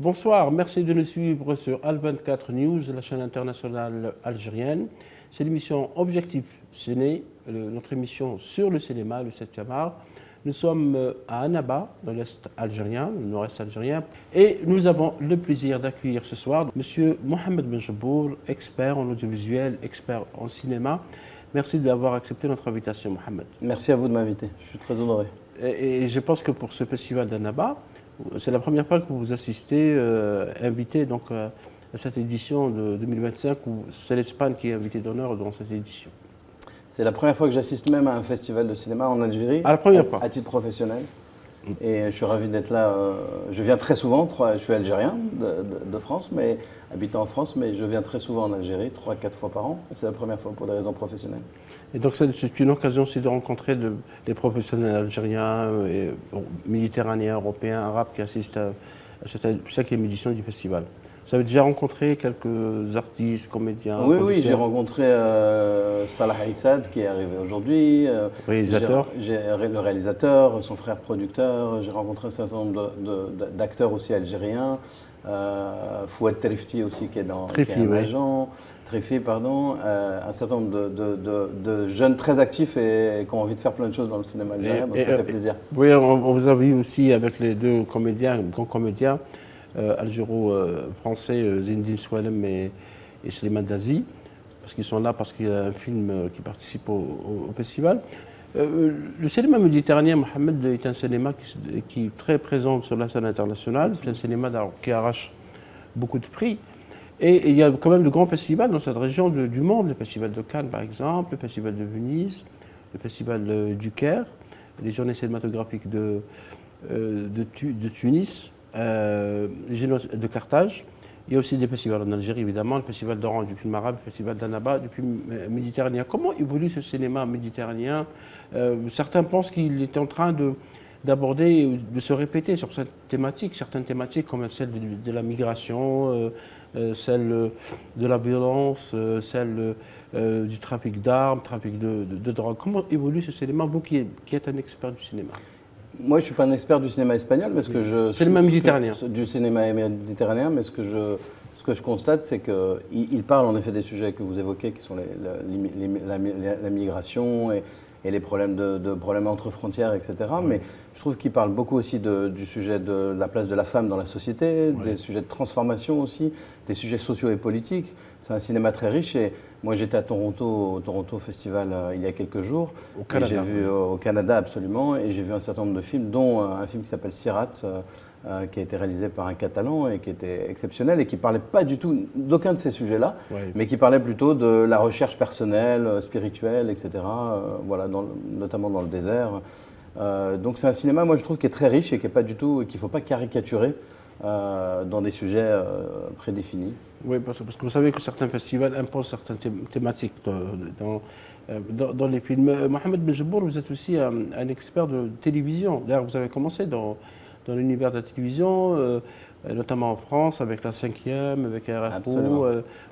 Bonsoir, merci de nous suivre sur Al24 News, la chaîne internationale algérienne. C'est l'émission Objectif Ciné, notre émission sur le cinéma, le 7e art. Nous sommes à Annaba, dans l'Est algérien, le nord-est algérien, et nous avons le plaisir d'accueillir ce soir M. Mohamed Benjebour, expert en audiovisuel, expert en cinéma. Merci d'avoir accepté notre invitation, Mohamed. Merci à vous de m'inviter, je suis très honoré. Et je pense que pour ce festival d'Annaba, c'est la première fois que vous assistez, invité donc, à cette édition de 2025, où c'est l'Espagne qui est invité d'honneur dans cette édition. C'est la première fois que j'assiste même à un festival de cinéma en Algérie, à la première fois. À titre professionnel. Et je suis ravi d'être là. Je viens très souvent, je suis algérien de France, mais habitant en France, mais je viens très souvent en Algérie, 3-4 fois par an. C'est la première fois pour des raisons professionnelles. Et donc c'est une occasion aussi de rencontrer les professionnels algériens, et, méditerranéens, européens, arabes qui assistent à cette 5e édition du festival. Vous avez déjà rencontré quelques artistes, comédiens? Oui, j'ai rencontré Salah Aissad qui est arrivé aujourd'hui. Réalisateur. Le réalisateur, son frère producteur. J'ai rencontré un certain nombre d'acteurs aussi algériens. Fouad Trifti aussi qui est un agent. Trifi, pardon. Un certain nombre de jeunes très actifs et qui ont envie de faire plein de choses dans le cinéma algérien, donc ça fait plaisir. Oui, on vous a vu aussi avec les deux comédiens, grands comédiens, algéro-français, Zinedine Soualem et Slimane Dazi, parce qu'ils sont là parce qu'il y a un film qui participe au festival. Le cinéma méditerranéen, Mohamed, est un cinéma qui est très présent sur la scène internationale. C'est un cinéma qui arrache beaucoup de prix. Et il y a quand même de grands festivals dans cette région du monde, le festival de Cannes par exemple, le festival de Venise, le festival du Caire, les journées cinématographiques de Tunis, de Carthage. Il y a aussi des festivals en Algérie évidemment, le festival d'Oran du film arabe, le festival d'Annaba du film méditerranéen. Comment évolue ce cinéma méditerranéen? Certains pensent qu'il est en train d'aborder, de se répéter sur cette thématique, certaines thématiques comme celle de la migration, celle de la violence, celle du trafic d'armes, trafic de drogue. Comment évolue ce cinéma, vous qui êtes un expert du cinéma? Moi, je ne suis pas un expert du cinéma espagnol, mais cinéma méditerranéen. Du cinéma méditerranéen, mais ce que je constate, c'est qu'il parle en effet des sujets que vous évoquez, qui sont la migration et les problèmes entre frontières, etc. Oui. Mais je trouve qu'il parle beaucoup aussi du sujet de la place de la femme dans la société, oui, des sujets de transformation aussi, des sujets sociaux et politiques. C'est un cinéma très riche et moi j'étais à Toronto, au Toronto Festival il y a quelques jours. Au Canada. J'ai vu au Canada absolument et j'ai vu un certain nombre de films, dont un film qui s'appelle Sirat, qui a été réalisé par un Catalan et qui était exceptionnel et qui ne parlait pas du tout d'aucun de ces sujets-là, oui, mais qui parlait plutôt de la recherche personnelle, spirituelle, etc., voilà, notamment dans le désert. Donc c'est un cinéma, moi je trouve, qui est très riche et qui ne faut pas caricaturer dans des sujets prédéfinis. Oui, parce que vous savez que certains festivals imposent certaines thématiques dans les films. Mohamed Benjebour, vous êtes aussi un expert de télévision. D'ailleurs, vous avez commencé dans l'univers de la télévision, notamment en France, avec la 5e, avec RFO,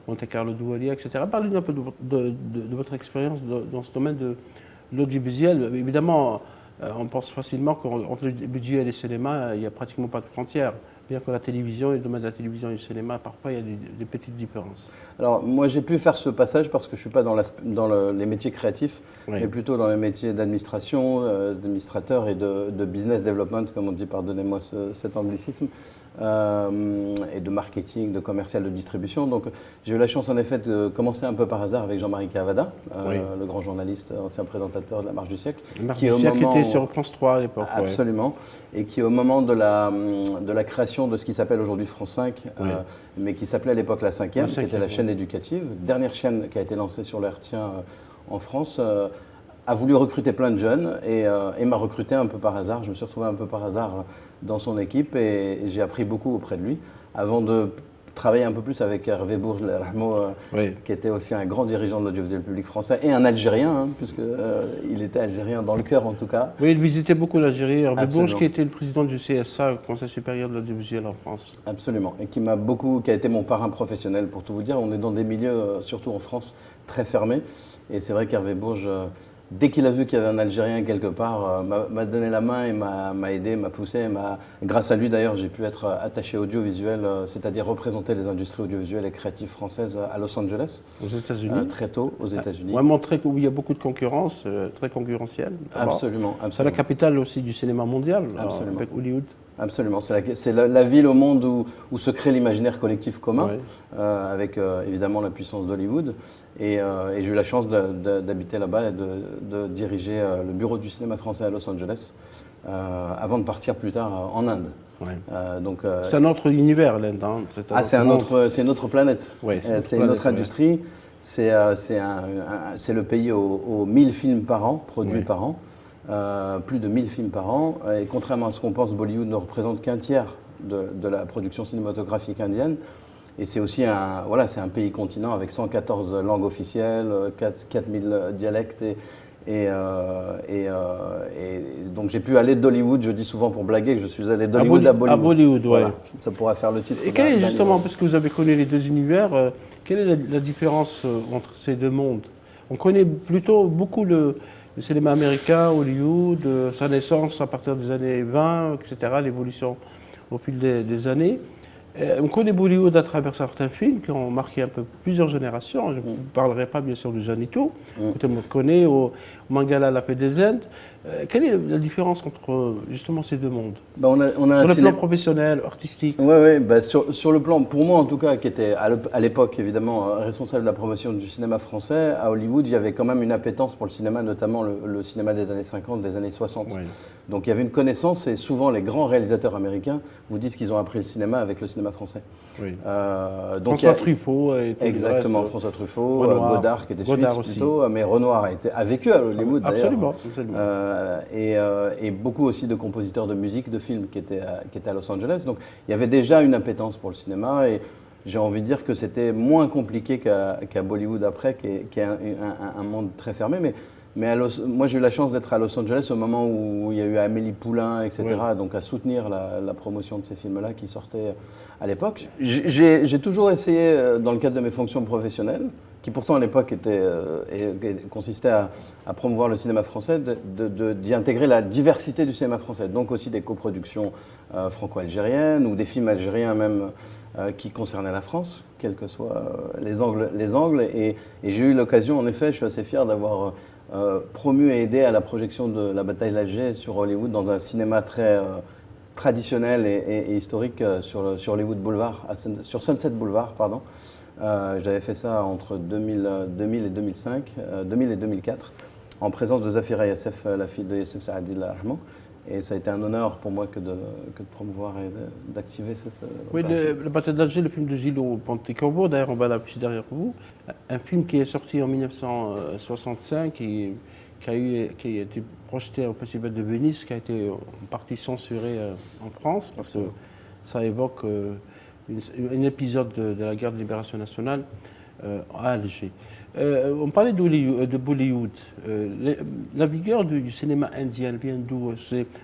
Monte Carlo Doualiya, etc. Parlez-nous un peu de votre expérience dans ce domaine de l'audiovisuel. Évidemment, on pense facilement qu'entre le budget et les cinémas, il n'y a pratiquement pas de frontières. Bien que la télévision, le domaine de la télévision et du cinéma, parfois, il y a des petites différences. Alors, moi, j'ai pu faire ce passage parce que je ne suis pas dans les métiers créatifs, oui, mais plutôt dans les métiers d'administration, d'administrateur et de business development, comme on dit, pardonnez-moi cet anglicisme, et de marketing, de commercial, de distribution. Donc, j'ai eu la chance, en effet, de commencer un peu par hasard avec Jean-Marie Cavada, oui, le grand journaliste, ancien présentateur de La Marche du Siècle. La Marche du Siècle qui était sur France 3 à l'époque. Absolument. Oui. Et qui, au moment de la création de ce qui s'appelle aujourd'hui France 5, oui, mais qui s'appelait à l'époque la 5e, qui était la chaîne éducative, dernière chaîne qui a été lancée sur le RTien en France, a voulu recruter plein de jeunes et m'a recruté un peu par hasard. Je me suis retrouvé un peu par hasard dans son équipe et j'ai appris beaucoup auprès de lui avant de travailler un peu plus avec Hervé Bourges, oui, qui était aussi un grand dirigeant de l'audiovisuel public français et un Algérien, hein, puisqu'il était algérien dans le cœur en tout cas. Oui, il visitait beaucoup l'Algérie. Hervé Bourges qui était le président du CSA, le Conseil supérieur de l'audiovisuel en France. Absolument, et qui a été mon parrain professionnel pour tout vous dire. On est dans des milieux, surtout en France, très fermés. Et c'est vrai qu'Hervé Bourges dès qu'il a vu qu'il y avait un Algérien quelque part, m'a donné la main et m'a aidé, m'a poussé. Grâce à lui d'ailleurs, j'ai pu être attaché audiovisuel, c'est-à-dire représenter les industries audiovisuelles et créatives françaises à Los Angeles. Aux États-Unis. Très tôt, aux États-Unis. Ouais, montrer qu'il y a beaucoup de concurrence, très concurrentielle. Absolument. C'est la capitale aussi du cinéma mondial, Absolument. avec Hollywood. Absolument, c'est la ville au monde où se crée l'imaginaire collectif commun, Ouais. avec évidemment la puissance d'Hollywood. Et j'ai eu la chance d'habiter là-bas et de diriger le bureau du cinéma français à Los Angeles, avant de partir plus tard en Inde. Ouais. Donc, c'est un autre univers, l'Inde. Hein. C'est une autre planète. Ouais, c'est une autre industrie. C'est le pays aux 1000 films par an, produits par an. Plus de 1000 films par an. Et contrairement à ce qu'on pense, Bollywood ne représente qu'un tiers de la production cinématographique indienne. Et c'est aussi c'est un pays-continent avec 114 langues officielles, 4000 dialectes. Et donc j'ai pu aller d'Hollywood, je dis souvent pour blaguer que je suis allé d'Hollywood à Bollywood. À Bollywood, ouais. Voilà, ça pourra faire le titre. Et quelle est justement, parce que vous avez connu les deux univers, quelle est la différence entre ces deux mondes? On connaît plutôt beaucoup le cinéma américain, Hollywood, sa naissance à partir des années 20, etc., l'évolution au fil des années. On connaît Bollywood à travers certains films qui ont marqué un peu plusieurs générations. Je ne vous parlerai pas bien sûr de Janito, que tout le monde connaît, au Mangala, la paix des Indes. Quelle est la différence entre justement ces deux mondes? On a sur le plan professionnel, artistique? Oui, sur le plan, pour moi en tout cas, qui était à l'époque évidemment responsable de la promotion du cinéma français, à Hollywood, il y avait quand même une appétence pour le cinéma, notamment le cinéma des années 50, des années 60. Oui. Donc il y avait une connaissance et souvent les grands réalisateurs américains vous disent qu'ils ont appris le cinéma avec le cinéma français. Oui. Donc François Truffaut. Exactement, François Truffaut, Godard qui était suisse plutôt, mais Renoir a vécu à Hollywood d'ailleurs. Absolument. Et beaucoup aussi de compositeurs de musique, de films qui étaient à Los Angeles. Donc il y avait déjà une appétence pour le cinéma et j'ai envie de dire que c'était moins compliqué qu'à Bollywood après, qui est un monde très fermé. Mais moi j'ai eu la chance d'être à Los Angeles au moment où il y a eu Amélie Poulain, etc. Oui. Donc à soutenir la promotion de ces films-là qui sortaient à l'époque. J'ai toujours essayé, dans le cadre de mes fonctions professionnelles, qui pourtant à l'époque consistait à promouvoir le cinéma français, d'y intégrer la diversité du cinéma français, donc aussi des coproductions franco-algériennes ou des films algériens même qui concernaient la France, quels que soient les angles. Et j'ai eu l'occasion, en effet, je suis assez fier d'avoir promu et aidé à la projection de la bataille d'Alger sur Hollywood dans un cinéma très traditionnel et historique sur Hollywood Boulevard, sur Sunset Boulevard, pardon. J'avais fait ça entre 2000 et 2005, 2000 et 2004, en présence de Zafira Yassef, la fille de Yassef Saadi Rahman. Et ça a été un honneur pour moi que de promouvoir et d'activer cette opération. La bataille d'Alger, le film de Gillo Pontecorvo, d'ailleurs on va l'afficher derrière vous, un film qui est sorti en 1965 qui a été projeté au Festival de Venise, qui a été en partie censuré en France, parce que ça évoque un épisode de la guerre de libération nationale à Alger. On parlait de Bollywood. La vigueur du cinéma indien vient d'où?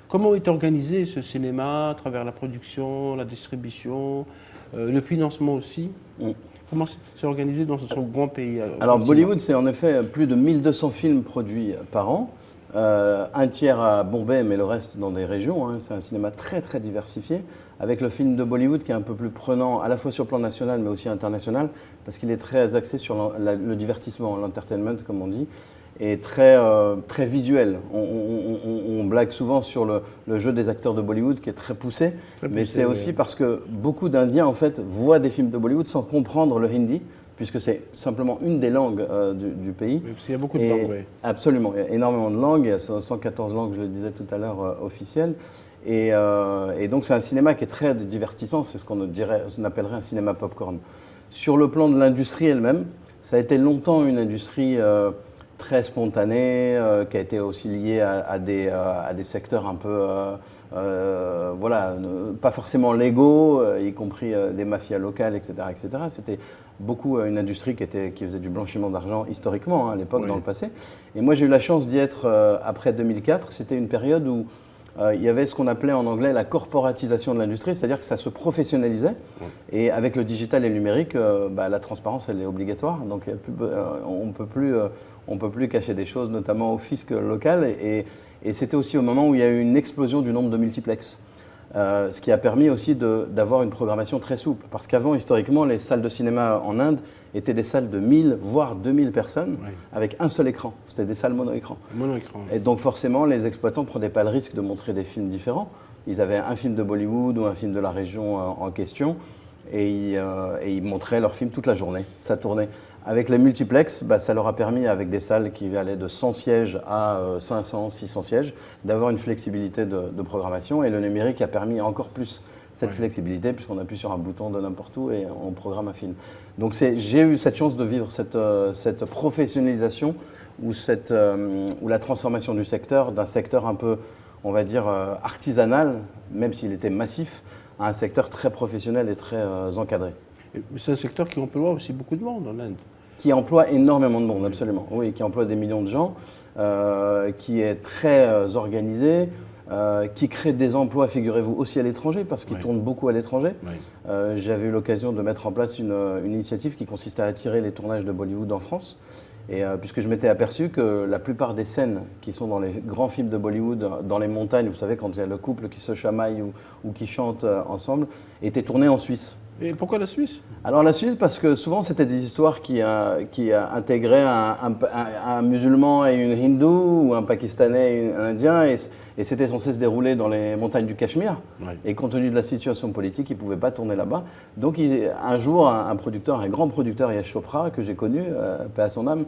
Comment est organisé ce cinéma à travers la production, la distribution, le financement aussi? Comment c'est organisé dans ce grand pays? Alors Bollywood, c'est en effet plus de 1200 films produits par an. Un tiers à Bombay, mais le reste dans des régions. Hein. C'est un cinéma très très diversifié, avec le film de Bollywood qui est un peu plus prenant, à la fois sur le plan national, mais aussi international, parce qu'il est très axé sur le divertissement, l'entertainment, comme on dit, et très visuel. On blague souvent sur le jeu des acteurs de Bollywood, qui est très poussé, mais c'est aussi parce que beaucoup d'Indiens, en fait, voient des films de Bollywood sans comprendre le hindi, puisque c'est simplement une des langues du pays. Oui, parce qu'il y a beaucoup de langues, oui. Absolument, il y a énormément de langues, il y a 114 langues, je le disais tout à l'heure, officielles. Et donc c'est un cinéma qui est très divertissant, c'est ce qu'on appellerait un cinéma popcorn. Sur le plan de l'industrie elle-même, ça a été longtemps une industrie très spontanée, qui a été aussi liée à des secteurs un peu... pas forcément légaux, y compris des mafias locales, etc. etc. C'était beaucoup une industrie qui faisait du blanchiment d'argent historiquement, à l'époque, dans le passé. Et moi, j'ai eu la chance d'y être après 2004. C'était une période où il y avait ce qu'on appelait en anglais la corporatisation de l'industrie, c'est-à-dire que ça se professionnalisait. Et avec le digital et le numérique, la transparence, elle est obligatoire. Donc on ne peut plus cacher des choses, notamment au fisc local. Et c'était aussi au moment où il y a eu une explosion du nombre de multiplex. Ce qui a permis aussi d'avoir une programmation très souple. Parce qu'avant, historiquement, les salles de cinéma en Inde étaient des salles de 1000, voire 2000 personnes, avec un seul écran. C'était des salles mono-écran. Et donc forcément, les exploitants ne prenaient pas le risque de montrer des films différents. Ils avaient un film de Bollywood ou un film de la région en question, et ils montraient leurs films toute la journée. Ça tournait. Avec les multiplex, ça leur a permis, avec des salles qui allaient de 100 sièges à 500, 600 sièges, d'avoir une flexibilité de programmation. Et le numérique a permis encore plus cette flexibilité, puisqu'on appuie sur un bouton de n'importe où et on programme un film. Donc j'ai eu cette chance de vivre cette professionnalisation ou la transformation du secteur, d'un secteur un peu, on va dire, artisanal, même s'il était massif, à un secteur très professionnel et très encadré. C'est un secteur qui emploie aussi beaucoup de monde en Inde. Qui emploie énormément de monde, absolument. Oui, qui emploie des millions de gens, qui est très organisé, qui crée des emplois, figurez-vous, aussi à l'étranger, parce qu'il tourne beaucoup à l'étranger. J'avais eu l'occasion de mettre en place une initiative qui consistait à attirer les tournages de Bollywood en France. Et puisque je m'étais aperçu que la plupart des scènes qui sont dans les grands films de Bollywood, dans les montagnes, vous savez, quand il y a le couple qui se chamaille ou qui chante ensemble, étaient tournées en Suisse. Et pourquoi la Suisse? Alors la Suisse, parce que souvent c'était des histoires qui intégraient un musulman et une hindoue, ou un pakistanais et un indien, et c'était censé se dérouler dans les montagnes du Cachemire. Et compte tenu de la situation politique, ils ne pouvaient pas tourner là-bas. Donc un jour, un grand producteur, Yash Chopra, que j'ai connu, paix à son âme,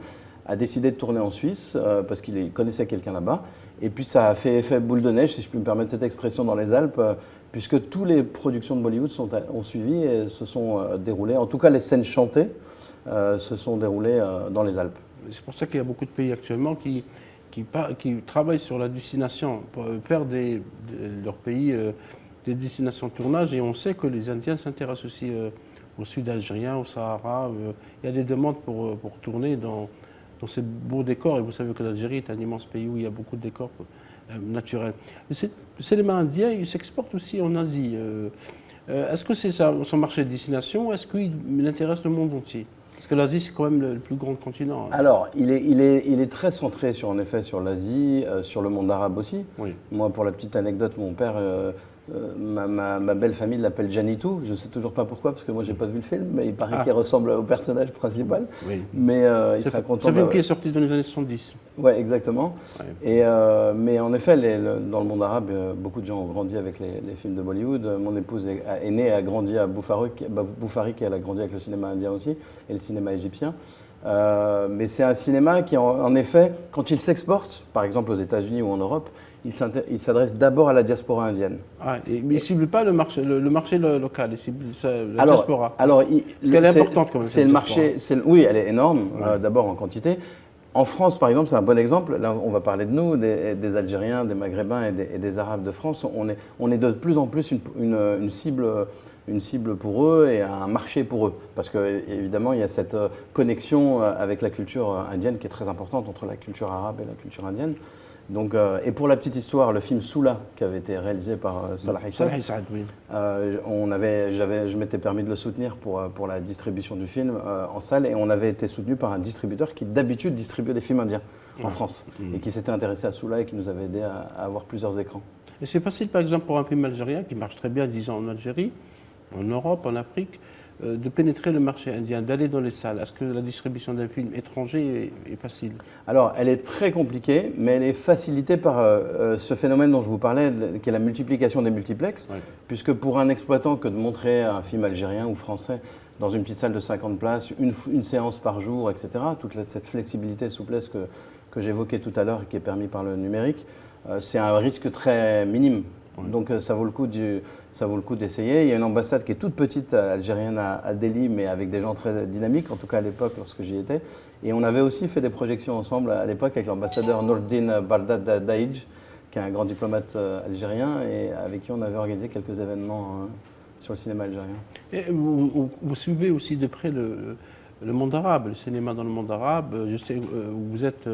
a décidé de tourner en Suisse, parce qu'il connaissait quelqu'un là-bas. Et puis ça a fait effet boule de neige, si je puis me permettre cette expression, dans les Alpes, puisque toutes les productions de Bollywood ont suivi et se sont déroulées, en tout cas les scènes chantées, se sont déroulées dans les Alpes. C'est pour ça qu'il y a beaucoup de pays actuellement qui travaillent sur la destination, pour faire leur pays des destinations de tournage, et on sait que les Indiens s'intéressent aussi au sud algérien, au Sahara. Il y a des demandes pour tourner dans ces beaux décors, et vous savez que l'Algérie est un immense pays où il y a beaucoup de décors naturels. Le cinéma indien, il s'exporte aussi en Asie. Est-ce que c'est son marché de destination, ou est-ce qu'il intéresse le monde entier? Parce que l'Asie, c'est quand même le plus grand continent. Alors, il est très centré en effet sur l'Asie, sur le monde arabe aussi. Moi, pour la petite anecdote, mon père, ma belle famille l'appelle Janitou. Je ne sais toujours pas pourquoi, parce que moi, je n'ai pas vu le film, mais il paraît qu'il ressemble au personnage principal. Mais il sera content. C'est un film qui est sorti dans les années 70. Oui, exactement. Mais en effet, dans le monde arabe, beaucoup de gens ont grandi avec les films de Bollywood. Mon épouse est née et a grandi à Boufarik, elle a grandi avec le cinéma indien aussi, et le cinéma égyptien. Mais c'est un cinéma qui, en effet, quand il s'exporte, par exemple aux États-Unis ou en Europe, il s'adresse d'abord à la diaspora indienne. Mais il ne cible pas le marché local, il cible la diaspora. Alors, parce qu'elle est importante quand même. C'est le marché, oui, elle est énorme, d'abord en quantité. En France, par exemple, c'est un bon exemple. Là, on va parler de nous, des Algériens, des Maghrébins et des Arabes de France. On est de plus en plus une cible pour eux et un marché pour eux. Parce qu'évidemment, il y a cette connexion avec la culture indienne qui est très importante entre la culture arabe et la culture indienne. Donc, et pour la petite histoire, le film Soula, qui avait été réalisé par Salah Issad, je m'étais permis de le soutenir pour la distribution du film en salle, et on avait été soutenu par un distributeur qui d'habitude distribuait des films indiens en France, et qui s'était intéressé à Soula et qui nous avait aidé à avoir plusieurs écrans. Et c'est facile, par exemple, pour un film algérien qui marche très bien, disons, en Algérie, en Europe, en Afrique, de pénétrer le marché indien, d'aller dans les salles. Est-ce que la distribution d'un film étranger est facile? Alors, elle est très compliquée, mais elle est facilitée par ce phénomène dont je vous parlais, qui est la multiplication des multiplex, puisque pour un exploitant que de montrer un film algérien ou français dans une petite salle de 50 places, une séance par jour, etc., toute cette flexibilité et souplesse que j'évoquais tout à l'heure et qui est permis par le numérique, c'est un risque très minime. Donc ça vaut le coup d'essayer. Il y a une ambassade qui est toute petite algérienne à Delhi, mais avec des gens très dynamiques, en tout cas à l'époque lorsque j'y étais. Et on avait aussi fait des projections ensemble à l'époque avec l'ambassadeur Nourdine Bardad Daïdj, qui est un grand diplomate algérien, et avec qui on avait organisé quelques événements sur le cinéma algérien. Et vous suivez aussi de près le monde arabe, le cinéma dans le monde arabe. Je sais, vous êtes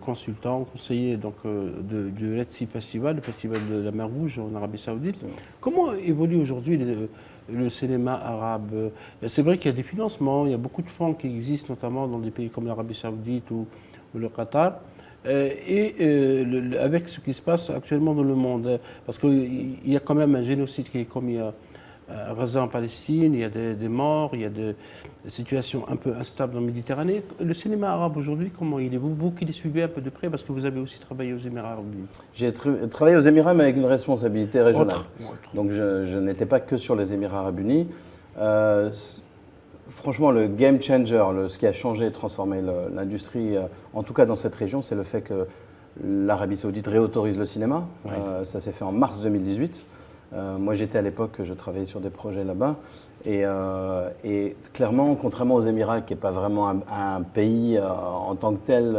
consultant, conseiller donc, du Red Sea Festival, le festival de la mer Rouge en Arabie Saoudite. Comment évolue aujourd'hui le cinéma arabe? C'est vrai qu'il y a des financements, il y a beaucoup de fonds qui existent, notamment dans des pays comme l'Arabie Saoudite ou le Qatar. Avec ce qui se passe actuellement dans le monde, parce qu'il y a quand même un génocide qui est commis à Gaza en Palestine, il y a des morts, il y a des situations un peu instables en Méditerranée. Le cinéma arabe aujourd'hui, comment il est? Vous qui les suivez un peu de près, parce que vous avez aussi travaillé aux Émirats arabes unis. J'ai travaillé aux Émirats, mais avec une responsabilité régionale. Autre. Donc je n'étais pas que sur les Émirats arabes unis. Franchement, le game changer, ce qui a changé et transformé l'industrie, en tout cas dans cette région, c'est le fait que l'Arabie saoudite réautorise le cinéma. Ouais. Ça s'est fait en mars 2018. Moi, j'étais à l'époque, je travaillais sur des projets là-bas. Et clairement, contrairement aux Émirats, qui n'est pas vraiment un pays en tant que tel,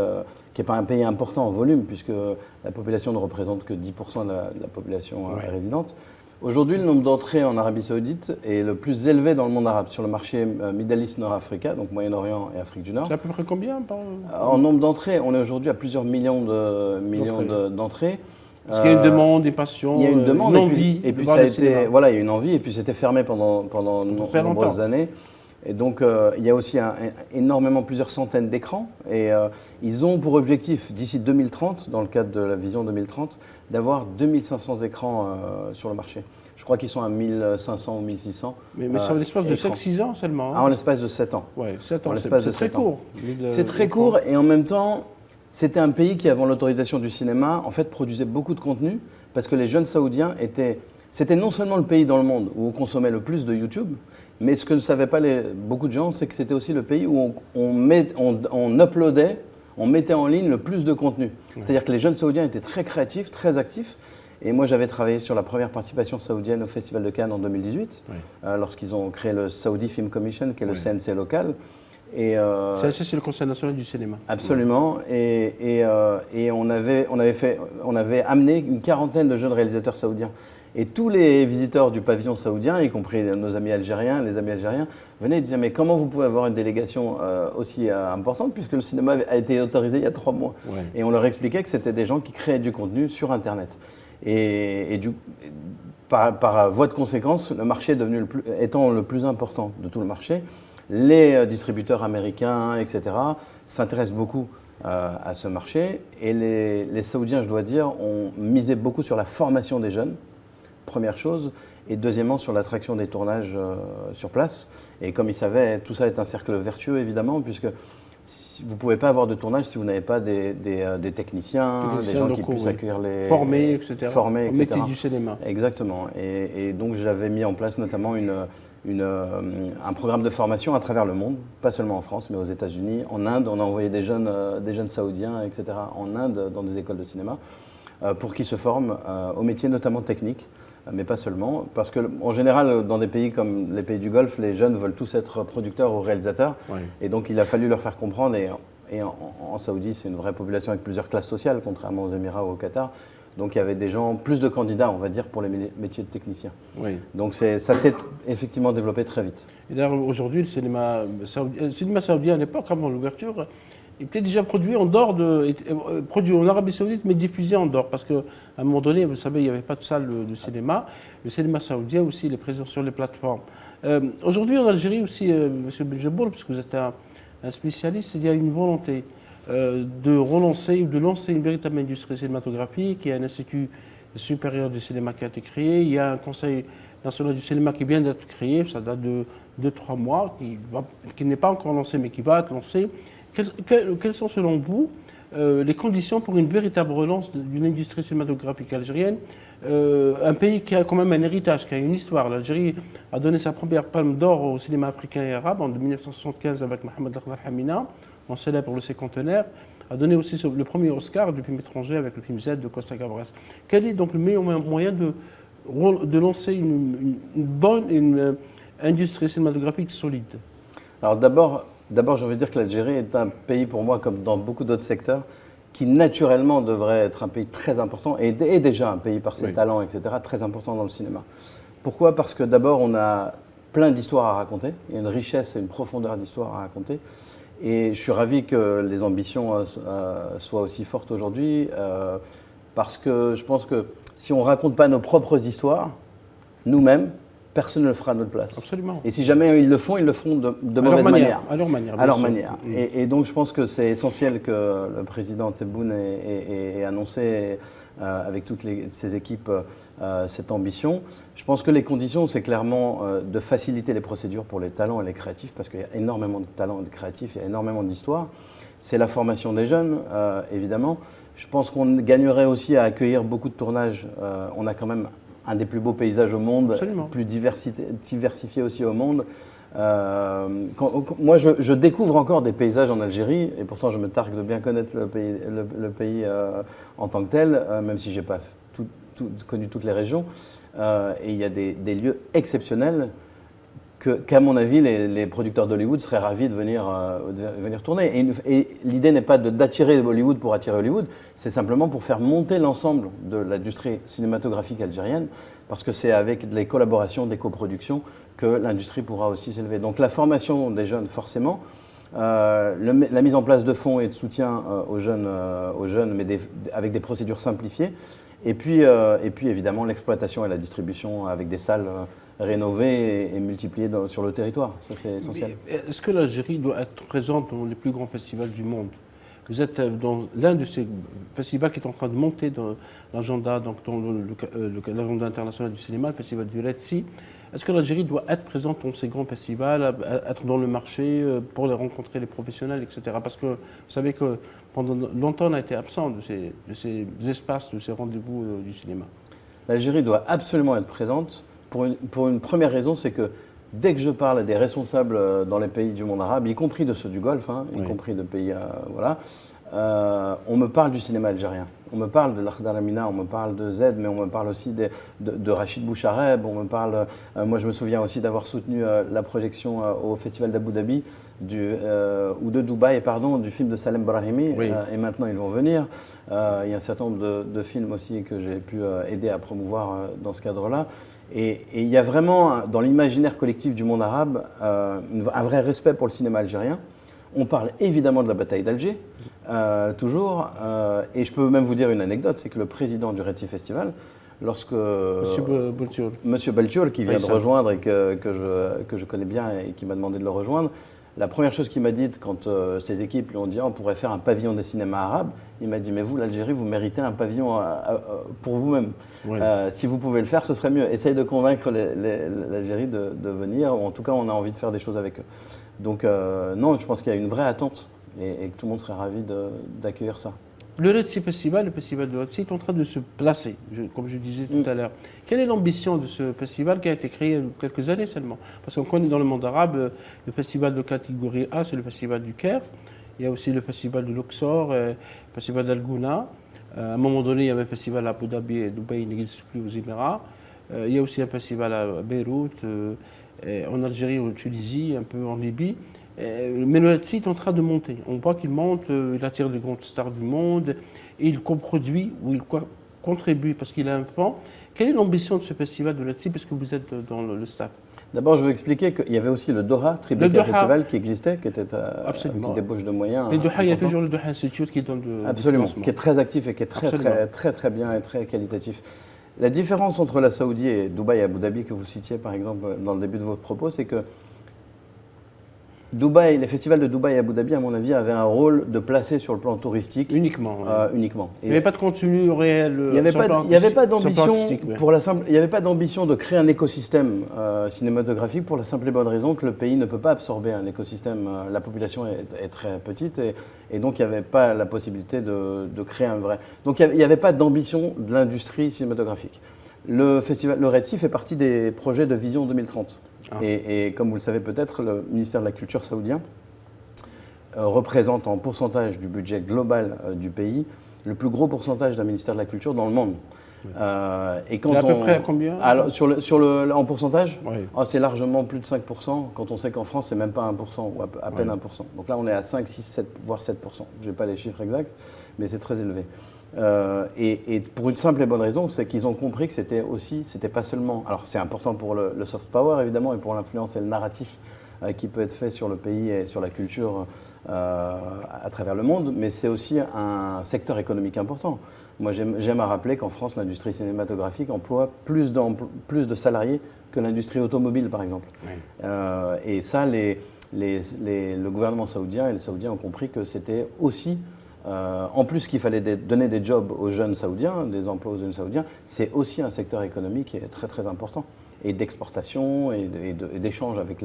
qui n'est pas un pays important en volume, puisque la population ne représente que 10% de la population résidente. Aujourd'hui, le nombre d'entrées en Arabie Saoudite est le plus élevé dans le monde arabe, sur le marché Middle East Nord-Africain, donc Moyen-Orient et Afrique du Nord. C'est à peu près combien En nombre d'entrées, on est aujourd'hui à plusieurs millions d'entrées. Parce qu'il y a une demande, des passions, il y a une demande, une envie. et puis ça a été, voilà, il y a une envie, et puis c'était fermé pendant nombreuses années. Et donc, il y a aussi énormément, plusieurs centaines d'écrans. Et ils ont pour objectif, d'ici 2030, dans le cadre de la vision 2030, d'avoir 2500 écrans sur le marché. Je crois qu'ils sont à 1500 ou 1600. Mais c'est en l'espace de 5-6 ans seulement. En l'espace de 7 ans. Oui, 7 ans. C'est très court. C'est très court, et en même temps, c'était un pays qui, avant l'autorisation du cinéma, en fait, produisait beaucoup de contenu, parce que les jeunes Saoudiens c'était non seulement le pays dans le monde où on consommait le plus de YouTube, mais ce que ne savaient pas beaucoup de gens, c'est que c'était aussi le pays où on uploadait, on mettait en ligne le plus de contenu. Ouais. C'est-à-dire que les jeunes Saoudiens étaient très créatifs, très actifs. Et moi, j'avais travaillé sur la première participation saoudienne au Festival de Cannes en 2018, lorsqu'ils ont créé le Saudi Film Commission, qui est le CNC local. C'est le Conseil national du cinéma. Absolument. Et on avait amené une quarantaine de jeunes réalisateurs saoudiens. Et tous les visiteurs du pavillon saoudien, y compris nos amis algériens, venaient et disaient « Mais comment vous pouvez avoir une délégation aussi importante, puisque le cinéma a été autorisé il y a 3 mois ?» Et on leur expliquait que c'était des gens qui créaient du contenu sur Internet. Par voie de conséquence, le marché étant le plus important de tout le marché, les distributeurs américains, etc., s'intéressent beaucoup à ce marché. Et les Saoudiens, je dois dire, ont misé beaucoup sur la formation des jeunes, première chose, et deuxièmement sur l'attraction des tournages sur place. Et comme ils savaient, tout ça est un cercle vertueux, évidemment, puisque vous ne pouvez pas avoir de tournage si vous n'avez pas des techniciens, des gens qui puissent accueillir les... Formés, etc. Formés, etc. Au métier du cinéma. Exactement. Et donc j'avais mis en place notamment un programme de formation à travers le monde, pas seulement en France, mais aux États-Unis, en Inde. On a envoyé des jeunes Saoudiens, etc., en Inde, dans des écoles de cinéma, pour qu'ils se forment au métier notamment technique, mais pas seulement. Parce qu'en général, dans des pays comme les pays du Golfe, les jeunes veulent tous être producteurs ou réalisateurs. Oui. Et donc il a fallu leur faire comprendre. Et en Saoudie, c'est une vraie population avec plusieurs classes sociales, contrairement aux Émirats ou au Qatar. Donc il y avait des gens, plus de candidats, on va dire, pour les métiers de technicien. Oui. Donc ça s'est effectivement développé très vite. Et d'ailleurs, aujourd'hui, le cinéma saoudien, à l'époque, avant l'ouverture, il était déjà produit en Arabie Saoudite, mais diffusé en dehors. Parce qu'à un moment donné, vous savez, il n'y avait pas de salle de cinéma. Le cinéma saoudien aussi, il est présent sur les plateformes. Aujourd'hui, en Algérie aussi, M. Benjebour, puisque vous êtes un spécialiste, il y a une volonté de relancer ou de lancer une véritable industrie cinématographique. Il y a un institut supérieur du cinéma qui a été créé. Il y a un conseil national du cinéma qui vient d'être créé. Ça date de 2-3 mois, qui n'est pas encore lancé, mais qui va être lancé. Quelles sont, selon vous, les conditions pour une véritable relance d'une industrie cinématographique algérienne, un pays qui a quand même un héritage, qui a une histoire. L'Algérie a donné sa première palme d'or au cinéma africain et arabe en 1975 avec Mohamed Lakhdar Hamina, on célèbre pour le cinquantenaire, a donné aussi le premier Oscar du film étranger avec le film Z de Costa Gavras. Quel est donc le meilleur moyen de lancer une bonne industrie cinématographique solide? Alors d'abord, j'ai envie de dire que l'Algérie est un pays, pour moi, comme dans beaucoup d'autres secteurs, qui naturellement devrait être un pays très important, et déjà un pays par ses talents, etc., très important dans le cinéma. Pourquoi? Parce que d'abord, on a plein d'histoires à raconter, il y a une richesse et une profondeur d'histoires à raconter, Et je suis ravi que les ambitions soient aussi fortes aujourd'hui, parce que je pense que si on ne raconte pas nos propres histoires, nous-mêmes, personne ne le fera à notre place. Absolument. Et si jamais ils le font de mauvaise manière. À leur manière. À leur manière. Et donc je pense que c'est essentiel que le président Tebboune ait annoncé avec toutes ses équipes cette ambition. Je pense que les conditions, c'est clairement de faciliter les procédures pour les talents et les créatifs, parce qu'il y a énormément de talents et de créatifs, il y a énormément d'histoires. C'est la formation des jeunes, évidemment. Je pense qu'on gagnerait aussi à accueillir beaucoup de tournages. On a quand même un des plus beaux paysages au monde, Absolument. plus diversifié aussi au monde. Moi, je découvre encore des paysages en Algérie, et pourtant je me targue de bien connaître le pays en tant que tel, même si je n'ai pas connu toutes les régions. Et il y a des lieux exceptionnels qu'à mon avis, les producteurs d'Hollywood seraient ravis de venir tourner. Et l'idée n'est pas d'attirer Hollywood pour attirer Hollywood, c'est simplement pour faire monter l'ensemble de l'industrie cinématographique algérienne, parce que c'est avec les collaborations, des coproductions, que l'industrie pourra aussi s'élever. Donc la formation des jeunes, forcément, la mise en place de fonds et de soutien aux jeunes, mais avec des procédures simplifiées, et puis évidemment l'exploitation et la distribution avec des salles rénovées et multipliées sur le territoire. Ça, c'est essentiel. Est-ce que l'Algérie doit être présente dans les plus grands festivals du monde? Vous êtes dans l'un de ces festivals qui est en train de monter dans l'agenda, donc dans l'agenda international du cinéma, le festival du Red Sea. Est-ce que l'Algérie doit être présente dans ces grands festivals, être dans le marché pour les rencontrer les professionnels, etc. Parce que vous savez que pendant longtemps, on a été absent de ces espaces, de ces rendez-vous du cinéma. L'Algérie doit absolument être présente pour une première raison, c'est que dès que je parle à des responsables dans les pays du monde arabe, y compris de ceux du Golfe, y compris de pays, on me parle du cinéma algérien. On me parle de l'Akhdar Amina, on me parle de Z, mais on me parle aussi de Rachid Bouchareb. On me parle, moi je me souviens aussi d'avoir soutenu la projection au Festival d'Abu Dhabi ou de Dubaï, pardon, du film de Salem Brahimi. Oui. Et maintenant ils vont venir. Il y a un certain nombre de films aussi que j'ai pu aider à promouvoir dans ce cadre-là. Et il y a vraiment, dans l'imaginaire collectif du monde arabe, un vrai respect pour le cinéma algérien. On parle évidemment de la bataille d'Alger, toujours. Et je peux même vous dire une anecdote, c'est que le président du Red Sea Festival, lorsque Monsieur Beltiour, qui vient de rejoindre et que je connais bien et qui m'a demandé de le rejoindre, la première chose qu'il m'a dit quand ses équipes lui ont dit on pourrait faire un pavillon des cinémas arabes, il m'a dit mais vous, l'Algérie, vous méritez un pavillon pour vous-même. Oui. Si vous pouvez le faire, ce serait mieux. Essaye de convaincre l'Algérie de venir, ou en tout cas on a envie de faire des choses avec eux. Donc non, je pense qu'il y a une vraie attente et que tout le monde serait ravi d'accueillir ça. Le Red Sea Festival, le festival de Red Sea, est en train de se placer, comme je disais tout à l'heure. Quelle est l'ambition de ce festival qui a été créé il y a quelques années seulement? Parce qu'on connaît dans le monde arabe, le festival de catégorie A, c'est le festival du Caire. Il y a aussi le festival de Luxor, le festival d'Al-Gouna. À un moment donné, il y avait un festival à Abu Dhabi et Dubaï, il n'existe plus aux Émirats. Il y a aussi un festival à Beyrouth, en Algérie, en Tunisie, un peu en Libye. Mais le Red Sea est en train de monter. On voit qu'il monte, il attire les grandes stars du monde, et il coproduit ou il contribue parce qu'il a un fonds. Quelle est l'ambition de ce festival de Red Sea, puisque vous êtes dans le staff? D'abord, je veux expliquer qu'il y avait aussi le Doha Tribeca Festival qui existait, qui était avec une débauche de moyens. Le Doha, il y a toujours le Doha Institute qui donne de absolument, qui est très actif et qui est très bien et très qualitatif. La différence entre la Saoudie et Dubaï et Abu Dhabi que vous citiez par exemple dans le début de votre propos, c'est que Dubaï, les festivals de Dubaï et Abu Dhabi, à mon avis, avaient un rôle de placer sur le plan touristique. Uniquement. Uniquement. Il n'y avait pas de contenu réel. Il n'y avait pas d'ambition il n'y avait pas d'ambition de créer un écosystème cinématographique pour la simple et bonne raison que le pays ne peut pas absorber un écosystème. La population est très petite et donc il n'y avait pas la possibilité de créer un vrai. Donc il n'y avait pas d'ambition de l'industrie cinématographique. Le Red Sea fait partie des projets de Vision 2030. Et comme vous le savez peut-être, le ministère de la Culture saoudien représente en pourcentage du budget global du pays le plus gros pourcentage d'un ministère de la Culture dans le monde. Oui. Et quand à peu près à combien? Alors, en pourcentage, oui. C'est largement plus de 5%, quand on sait qu'en France, c'est même pas 1%, ou à peine 1%. Donc là, on est à 5, 6, 7, voire 7%. Je n'ai pas les chiffres exacts, mais c'est très élevé. Et pour une simple et bonne raison, c'est qu'ils ont compris que c'était pas seulement... Alors c'est important pour le soft power évidemment et pour l'influence et le narratif qui peut être fait sur le pays et sur la culture à travers le monde, mais c'est aussi un secteur économique important. Moi, j'aime à rappeler qu'en France, l'industrie cinématographique emploie plus de salariés que l'industrie automobile, par exemple. Oui. Et ça, le gouvernement saoudien et les Saoudiens ont compris que c'était aussi, en plus qu'il fallait donner des jobs aux jeunes Saoudiens, des emplois aux jeunes Saoudiens, c'est aussi un secteur économique qui est très très important, et d'exportation et d'échange avec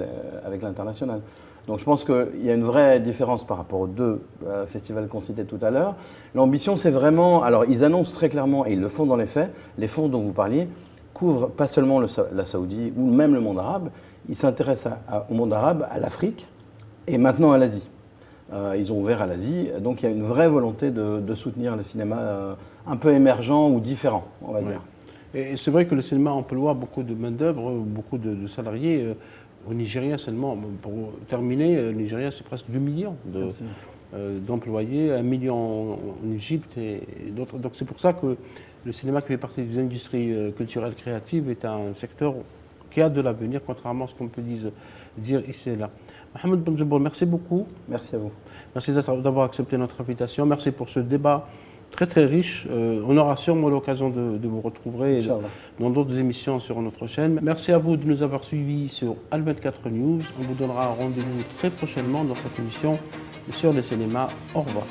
l'international. Donc je pense qu'il y a une vraie différence par rapport aux deux festivals qu'on citait tout à l'heure. L'ambition, c'est vraiment, alors ils annoncent très clairement, et ils le font dans les faits, les fonds dont vous parliez couvrent pas seulement la Saoudie ou même le monde arabe, ils s'intéressent au monde arabe, à l'Afrique et maintenant à l'Asie. Ils ont ouvert à l'Asie, donc il y a une vraie volonté de soutenir le cinéma un peu émergent ou différent, on va dire. Et c'est vrai que le cinéma emploie beaucoup de main-d'œuvre, beaucoup de salariés. Au Nigeria seulement, pour terminer, le Nigeria c'est presque 2 millions d'employés, 1 million en Égypte et d'autres. Donc c'est pour ça que le cinéma qui fait partie des industries culturelles créatives est un secteur qui a de l'avenir, contrairement à ce qu'on peut dire ici et là. Mohamed Benjabor, merci beaucoup. Merci à vous. Merci d'avoir accepté notre invitation. Merci pour ce débat très très riche. On aura sûrement l'occasion de vous retrouver dans d'autres émissions sur notre chaîne. Merci à vous de nous avoir suivis sur Al24 News. On vous donnera rendez-vous très prochainement dans cette émission sur le cinéma. Au revoir.